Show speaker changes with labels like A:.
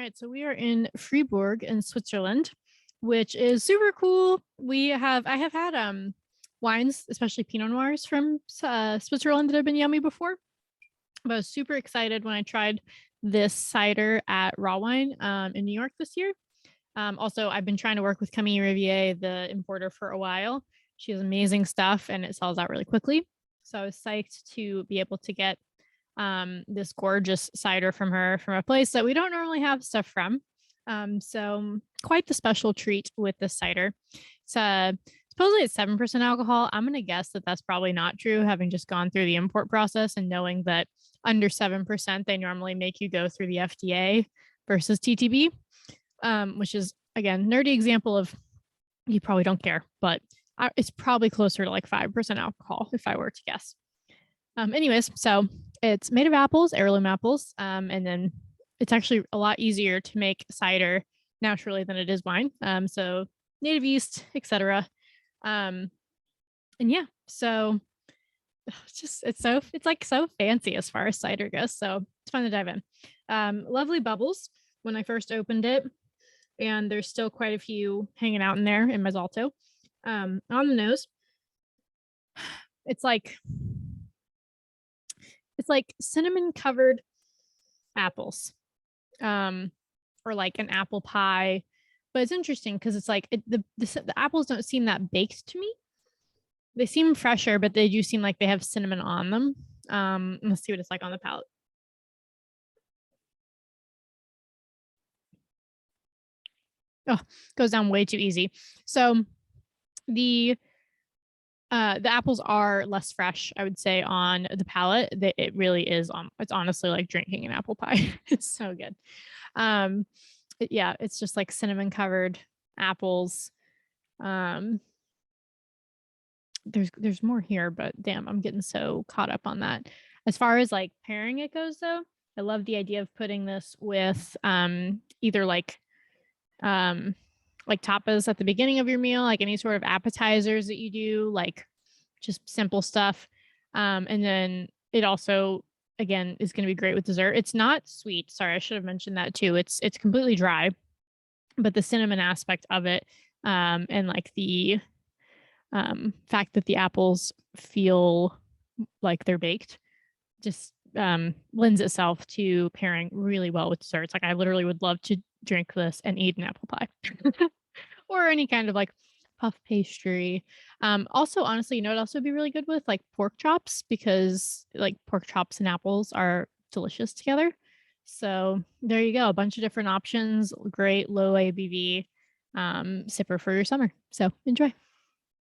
A: right, so we are in Fribourg in Switzerland, which is super cool. I have had wines, especially Pinot Noirs from Switzerland that have been yummy before. But I was super excited when I tried this cider at Raw Wine in New York this year. Also, I've been trying to work with Camille Riviere, the importer, for a while. She has amazing stuff and it sells out really quickly. So I was psyched to be able to get this gorgeous cider from her from a place that we don't normally have stuff from. So quite the special treat with this cider. It's supposedly it's 7% alcohol. I'm going to guess that that's probably not true, having just gone through the import process and knowing that under 7%, they normally make you go through the FDA versus TTB, which is, again, nerdy example of you probably don't care, but it's probably closer to like 5% alcohol if I were to guess. Anyways, so it's made of apples, heirloom apples, and then it's actually a lot easier to make cider naturally than it is wine. So native yeast, etc. And yeah, so it's like so fancy as far as cider goes. So it's fun to dive in. Lovely bubbles when I first opened it, and there's still quite a few hanging out in there in Mazalto. On the nose, it's like cinnamon covered apples, or like an apple pie. But it's interesting because it's like the apples don't seem that baked to me. They seem fresher, but they do seem like they have cinnamon on them. Let's see what it's like on the palate. Oh, goes down way too easy. So the apples are less fresh, I would say, on the palate. It really is. It's honestly like drinking an apple pie. It's so good. It's just like cinnamon covered apples. There's more here, but damn, I'm getting so caught up on that. As far as like pairing it goes, though, I love the idea of putting this with either like tapas at the beginning of your meal, like any sort of appetizers that you do, like just simple stuff. And then it also, again, is going to be great with dessert. It's not sweet. Sorry, I should have mentioned that too. It's completely dry, but the cinnamon aspect of it, and like the fact that the apples feel like they're baked, just lends itself to pairing really well with desserts. Like I literally would love to drink this and eat an apple pie or any kind of like puff pastry. Also, honestly, you know, it'd also be really good with like pork chops, because like pork chops and apples are delicious together. So there you go. A bunch of different options. Great low ABV sipper for your summer. So enjoy.